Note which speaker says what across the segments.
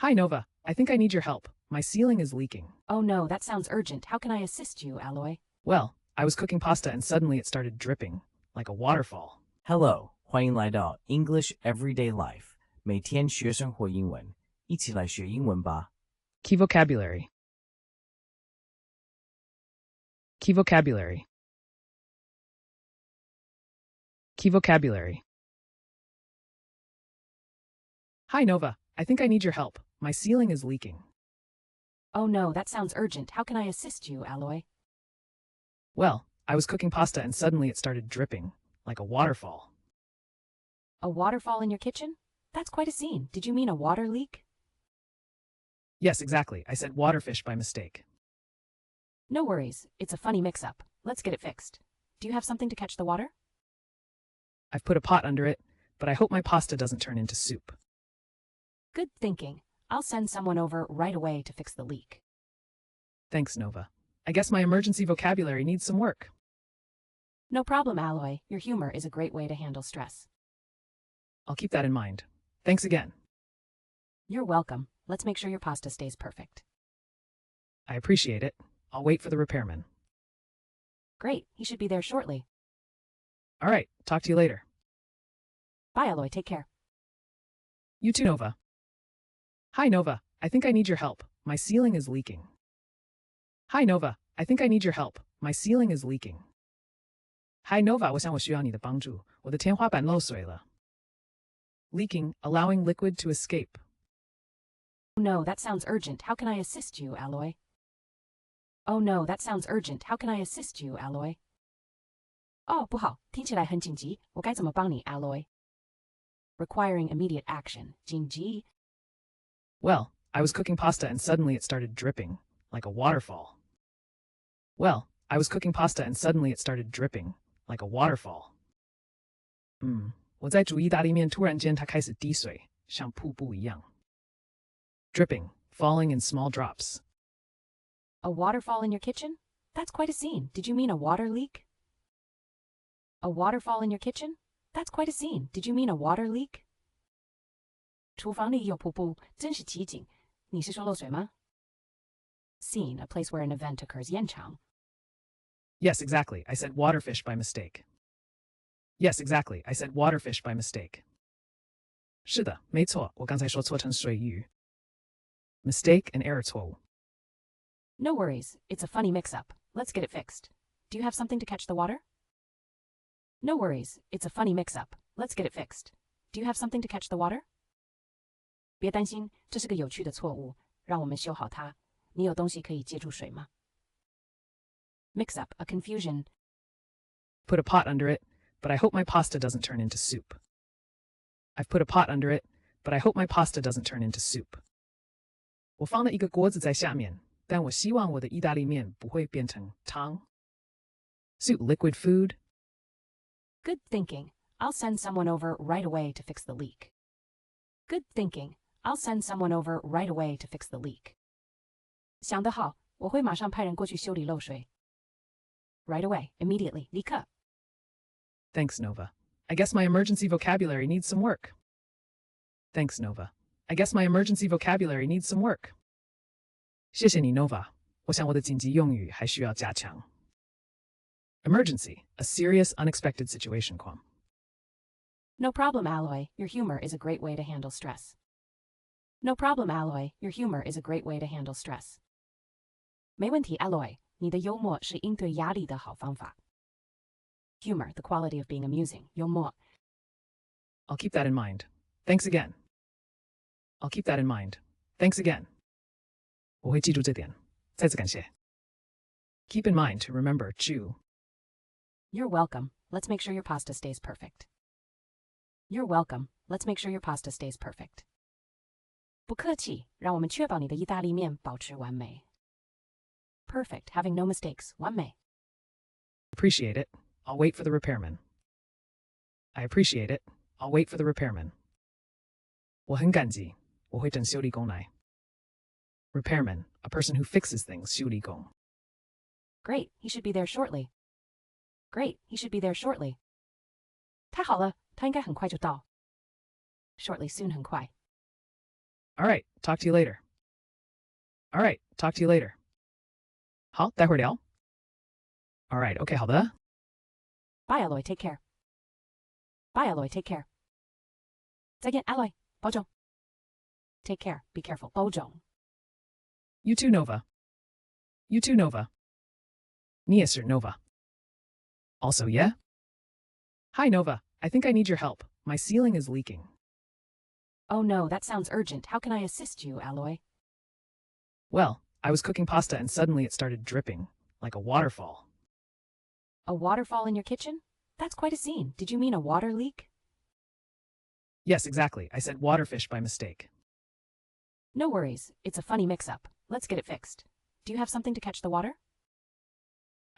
Speaker 1: Hi, Nova. I think I need your help. My ceiling is leaking.
Speaker 2: Oh no, that sounds urgent. How can I assist you, Alloy?
Speaker 1: Well, I was cooking pasta and suddenly it started dripping, like a waterfall.
Speaker 3: Hello，欢迎来到 English Everyday Life，每天学生活英文，一起来学英文吧。
Speaker 1: Key vocabulary. Key vocabulary. Key vocabulary. Hi, Nova. I think I need your help. My ceiling is leaking.
Speaker 2: Oh no, that sounds urgent. How can I assist you, Alloy?
Speaker 1: Well, I was cooking pasta and suddenly it started dripping, like a waterfall.
Speaker 2: A waterfall in your kitchen? That's quite a scene. Did you mean a water leak?
Speaker 1: Yes, exactly. I said waterfish by mistake.
Speaker 2: No worries. It's a funny mix-up. Let's get it fixed. Do you have something to catch the water?
Speaker 1: I've put a pot under it, but I hope my pasta doesn't turn into soup.
Speaker 2: Good thinking. I'll send someone over right away to fix the leak.
Speaker 1: Thanks, Nova. I guess my emergency vocabulary needs some work.
Speaker 2: No problem, Alloy. Your humor is a great way to handle stress.
Speaker 1: I'll keep that in mind. Thanks again.
Speaker 2: You're welcome. Let's make sure your pasta stays perfect.
Speaker 1: I appreciate it. I'll wait for the repairman.
Speaker 2: Great. He should be there shortly.
Speaker 1: All right. Talk to you later.
Speaker 2: Bye, Alloy. Take care.
Speaker 1: You too, Nova. Hi, Nova. I think I need your help. My ceiling is leaking. Hi, Nova. I think I need your help. My ceiling is leaking. Hi, Nova. 我想我需要你的帮助。我的天花板漏水了。Leaking, allowing liquid to escape.
Speaker 2: Oh no, that sounds urgent. How can I assist you, Alloy? Oh no, that sounds urgent. How can I assist you, Alloy? 哦，不好，听起来很紧急。我该怎么帮你, Alloy? Requiring immediate action. 紧急.
Speaker 1: Well, I was cooking pasta and suddenly it started dripping, like a waterfall. Well, I was cooking pasta and suddenly it started dripping, like a waterfall. 我在煮意大利面，突然间它开始滴水，像瀑布一样。Dripping, falling in small drops.
Speaker 2: A waterfall in your kitchen? That's quite a scene. Did you mean a water leak? A waterfall in your kitchen? That's quite a scene. Did you mean a water leak? 厨房里有瀑布，真是奇景。你是说漏水吗？ Scene, a place where an event occurs. 现场.
Speaker 1: Yes, exactly. I said waterfish by mistake. Yes, exactly. I said waterfish by mistake. 是的，没错，我刚才说错成水鱼。Mistake and error 错误。
Speaker 2: No worries. It's a funny mix-up. Let's get it fixed. Do you have something to catch the water? No worries. It's a funny mix-up. Let's get it fixed. Do you have something to catch the water? 别担心，这是个有趣的错误，让我们修好它。你有东西可以接住水吗？ Mix-up, a confusion.
Speaker 1: Put a pot under it, but I hope my pasta doesn't turn into soup. I've put a pot under it, but I hope my pasta doesn't turn into soup. 我放了一个锅子在下面，但我希望我的意大利面不会变成汤。Soup, liquid food.
Speaker 2: Good thinking. I'll send someone over right away to fix the leak. Good thinking. I'll send someone over right away to fix the leak. 想得好，我会马上派人过去修理漏水。Right away, immediately, 立刻。
Speaker 1: Thanks, Nova. I guess my emergency vocabulary needs some work. Thanks, Nova. I guess my emergency vocabulary needs some work. 谢谢你, Nova. 我想我的紧急用语还需要加强。Emergency, a serious, unexpected situation 况。
Speaker 2: No problem, Alloy. Your humor is a great way to handle stress. No problem, Alloy. Your humor is a great way to handle stress. 没问题, Alloy. 你的幽默是应对压力的好方法。Humor, the quality of being amusing. 幽默。
Speaker 1: I'll keep that in mind. Thanks again. I'll keep that in mind. Thanks again. 我会记住这点。再次感谢。Keep in mind to remember, chew.
Speaker 2: You're welcome. Let's make sure your pasta stays perfect. You're welcome. Let's make sure your pasta stays perfect. 不客气，让我们确保你的意大利面保持完美。Perfect, having no mistakes. 完美。
Speaker 1: Appreciate it. I'll wait for the repairman. I appreciate it. I'll wait for the repairman. 我很感激，我会等修理工来。Repairman, a person who fixes things, 修理工。
Speaker 2: Great, he should be there shortly. Great, he should be there shortly. 太好了，他应该很快就到。Shortly, soon 很快。
Speaker 1: All right, talk to you later. All right, talk to you later. 好，待会儿聊。All right, OK， 好的。
Speaker 2: Bye, Alloy. Take care. Bye, Alloy. Take care. 再见 Alloy. 保重 Take care. Be careful. 保重
Speaker 1: You too, Nova. You too, Nova. 你也是 Nova. Also, yeah? Hi, Nova. I think I need your help. My ceiling is leaking.
Speaker 2: Oh no, that sounds urgent. How can I assist you, Alloy?
Speaker 1: Well, I was cooking pasta and suddenly it started dripping, like a waterfall.
Speaker 2: A waterfall in your kitchen? That's quite a scene. Did you mean a water leak?
Speaker 1: Yes, exactly. I said waterfish by mistake.
Speaker 2: No worries. It's a funny mix-up. Let's get it fixed. Do you have something to catch the water?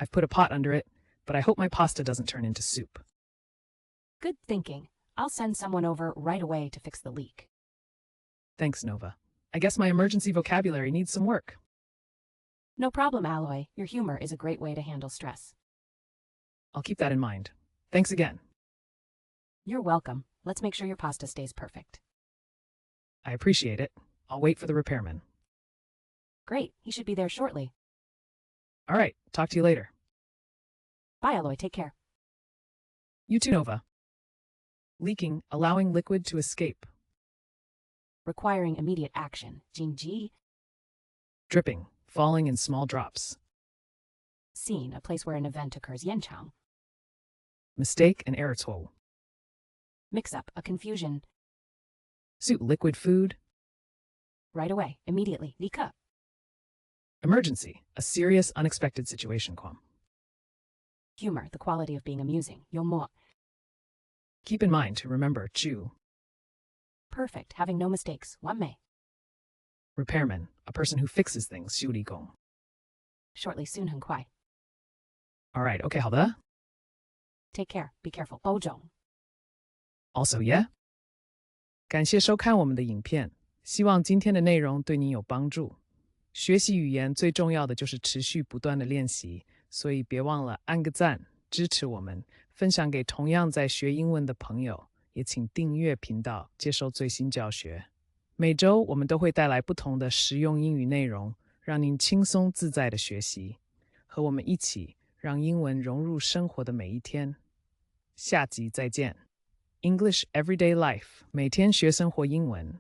Speaker 1: I've put a pot under it, but I hope my pasta doesn't turn into soup.
Speaker 2: Good thinking. I'll send someone over right away to fix the leak.
Speaker 1: Thanks, Nova. I guess my emergency vocabulary needs some work.
Speaker 2: No problem, Alloy. Your humor is a great way to handle stress.
Speaker 1: I'll keep that in mind. Thanks again.
Speaker 2: You're welcome. Let's make sure your pasta stays perfect.
Speaker 1: I appreciate it. I'll wait for the repairman.
Speaker 2: Great. He should be there shortly.
Speaker 1: All right, talk to you later.
Speaker 2: Bye, Alloy. Take care.
Speaker 1: You too, Nova. Leaking, allowing liquid to escape.
Speaker 2: Requiring immediate action. Jingji.
Speaker 1: Dripping, falling in small drops.
Speaker 2: Scene, a place where an event occurs. Yanchang.
Speaker 1: Mistake and error.
Speaker 2: Mix-up, a confusion.
Speaker 1: Suit liquid food.
Speaker 2: Right away, immediately. Lika.
Speaker 1: Emergency, a serious, unexpected situation.
Speaker 2: Humor, the quality of being amusing. Yomo.
Speaker 1: Keep in mind to remember chu.
Speaker 2: Perfect, having no mistakes. Wanmei.
Speaker 1: Repairman, a person who fixes things. 修理工.
Speaker 2: Shortly, soon,很快.
Speaker 1: All right, okay, 好的.
Speaker 2: Take care, be careful. 保重
Speaker 1: Also, yeah? 感谢收看我们的影片，希望今天的内容对你有帮助。学习语言最重要的就是持续不断的练习，所以别忘了按个赞，支持我们，分享给同样在学英文的朋友，也请订阅频道，接受最新教学。每周我们都会带来不同的实用英语内容，让您轻松自在的学习，和我们一起让英文融入生活的每一天。下集再见。English Everyday Life，每天学生活英文。